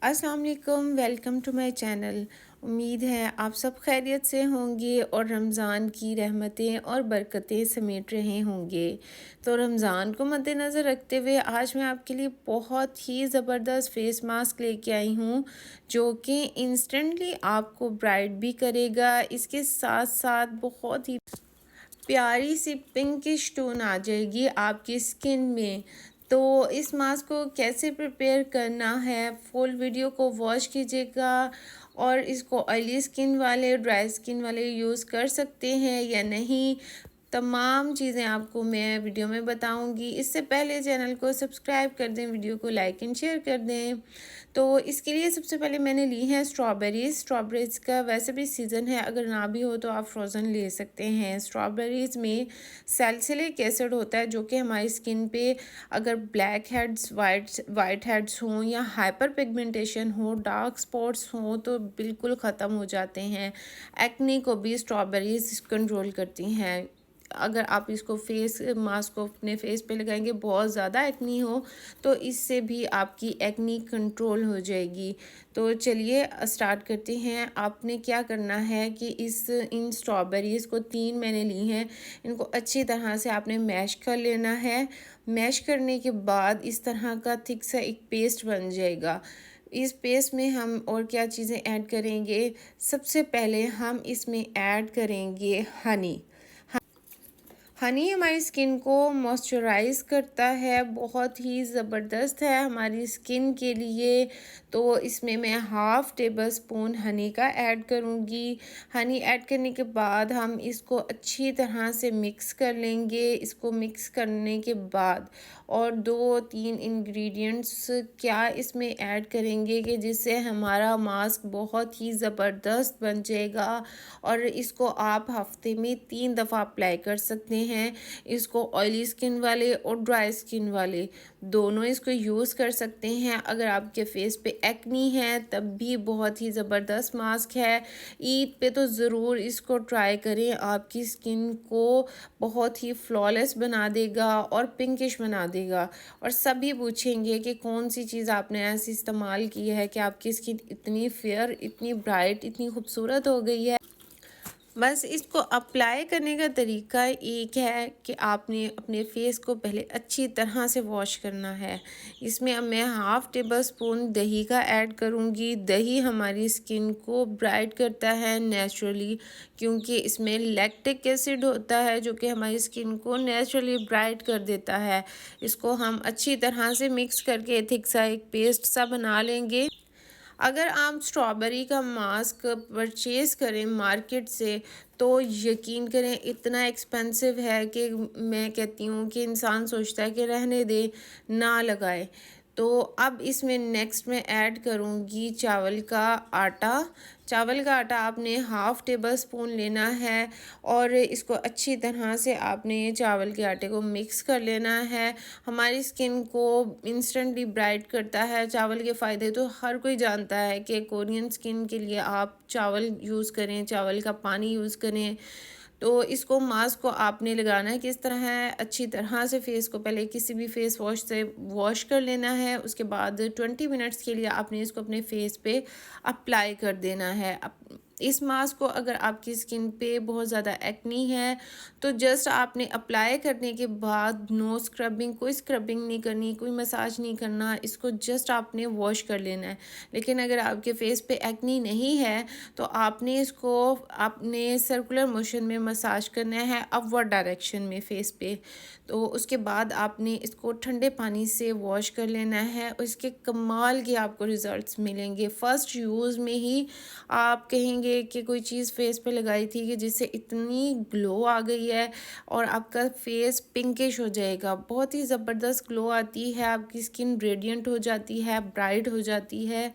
अस्सलाम वालेकुम, welcome to my channel. उम्मीद है आप सब खैरियत से होंगे और रमज़ान की रहमतें और बरकतें समेट रहे होंगे। तो रमज़ान को मद्देनज़र रखते हुए आज मैं आपके लिए बहुत ही ज़बरदस्त फ़ेस मास्क लेके आई हूँ, जो कि इंस्टेंटली आपको ब्राइट भी करेगा। इसके साथ-साथ बहुत ही प्यारी सी पिंकिश टोन आ जाएगी आपकी स्किन में। तो इस मास्क को कैसे प्रिपेयर करना है, फुल वीडियो को वॉच कीजिएगा। और इसको ऑयली स्किन वाले, ड्राई स्किन वाले यूज़ कर सकते हैं या नहीं, तमाम चीज़ें आपको मैं वीडियो में बताऊंगी। इससे पहले चैनल को सब्सक्राइब कर दें, वीडियो को लाइक एंड शेयर कर दें। तो इसके लिए सबसे पहले मैंने ली है स्ट्रॉबेरीज़ का वैसे भी सीज़न है, अगर ना भी हो तो आप फ्रोज़न ले सकते हैं। स्ट्रॉबेरीज़ में सैलिसिलिक एसिड होता है, जो कि हमारी स्किन पे अगर ब्लैक हेड्स, वाइट हेड्स हों या हाइपर पिगमेंटेशन हो, डार्क स्पॉट्स हों, तो बिल्कुल ख़त्म हो जाते हैं। एक्ने को भी स्ट्रॉबेरीज़ कंट्रोल करती हैं। अगर आप इसको फेस मास्क को अपने फेस पे लगाएंगे, बहुत ज़्यादा एक्नी हो तो इससे भी आपकी एक्नी कंट्रोल हो जाएगी। तो चलिए स्टार्ट करते हैं। आपने क्या करना है कि इन स्ट्रॉबेरीज़ को 3 मैंने ली हैं, इनको अच्छी तरह से आपने मैश कर लेना है। मैश करने के बाद इस तरह का थिक सा एक पेस्ट बन जाएगा। इस पेस्ट में हम और क्या चीज़ें ऐड करेंगे, सबसे पहले हम इसमें ऐड करेंगे हनी। हनी हमारी स्किन को मॉइस्चराइज़ करता है, बहुत ही ज़बरदस्त है हमारी स्किन के लिए। तो इसमें मैं हाफ़ टेबल स्पून हनी का ऐड करूँगी। हनी ऐड करने के बाद हम इसको अच्छी तरह से मिक्स कर लेंगे। इसको मिक्स करने के बाद और 2-3 इंग्रेडिएंट्स क्या इसमें ऐड करेंगे कि जिससे हमारा मास्क बहुत ही ज़बरदस्त बन जाएगा। और इसको आप हफ़्ते में 3 दफ़ा अप्लाई कर सकते हैं। इसको ऑयली स्किन वाले और ड्राई स्किन वाले दोनों इसको यूज़ कर सकते हैं। अगर आपके फेस पे एक्नी है तब भी बहुत ही ज़बरदस्त मास्क है। ईद पे तो ज़रूर इसको ट्राई करें, आपकी स्किन को बहुत ही फ्लॉलेस बना देगा और पिंकिश बना देगा। और सभी पूछेंगे कि कौन सी चीज़ आपने ऐसी इस्तेमाल की है कि आपकी स्किन इतनी फेयर, इतनी ब्राइट, इतनी खूबसूरत हो गई है। बस इसको अप्लाई करने का तरीका एक है कि आपने अपने फेस को पहले अच्छी तरह से वॉश करना है। इसमें अब मैं हाफ़ टेबल स्पून दही का ऐड करूँगी। दही हमारी स्किन को ब्राइट करता है नेचुरली, क्योंकि इसमें लैक्टिक एसिड होता है जो कि हमारी स्किन को नेचुरली ब्राइट कर देता है। इसको हम अच्छी तरह से मिक्स करके थिक सा एक पेस्ट सा बना लेंगे। अगर आप स्ट्रॉबेरी का मास्क परचेज़ करें मार्केट से, तो यकीन करें इतना एक्सपेंसिव है कि मैं कहती हूँ कि इंसान सोचता है कि रहने दे, ना लगाए। तो अब इसमें नेक्स्ट मैं ऐड करूँगी चावल का आटा। चावल का आटा आपने हाफ़ टेबल स्पून लेना है और इसको अच्छी तरह से आपने चावल के आटे को मिक्स कर लेना है। हमारी स्किन को इंस्टेंटली ब्राइट करता है। चावल के फ़ायदे तो हर कोई जानता है कि कोरियन स्किन के लिए आप चावल यूज़ करें, चावल का पानी यूज़ करें। तो इसको मास्क को आपने लगाना है किस तरह है, अच्छी तरह से फेस को पहले किसी भी फेस वॉश से वॉश कर लेना है। उसके बाद 20 मिनट्स के लिए आपने इसको अपने फेस पे अप्लाई कर देना है। इस मास्क को अगर आपकी स्किन पे बहुत ज़्यादा एक्नी है तो जस्ट आपने अप्लाई करने के बाद नो स्क्रबिंग, कोई स्क्रबिंग नहीं करनी, कोई मसाज नहीं करना, इसको जस्ट आपने वॉश कर लेना है। लेकिन अगर आपके फेस पे एक्नी नहीं है तो आपने इसको आपने सर्कुलर मोशन में मसाज करना है अपवर्ड डायरेक्शन में फेस पे। तो उसके बाद आपने इसको ठंडे पानी से वॉश कर लेना है और इसके कमाल के आपको रिज़ल्ट्स मिलेंगे। फ़र्स्ट यूज़ में ही आप कहेंगे कि कोई चीज़ फेस पे लगाई थी कि जिससे इतनी ग्लो आ गई है और आपका फेस पिंकिश हो जाएगा। बहुत ही ज़बरदस्त ग्लो आती है, आपकी स्किन रेडिएंट हो जाती है, ब्राइट हो जाती है।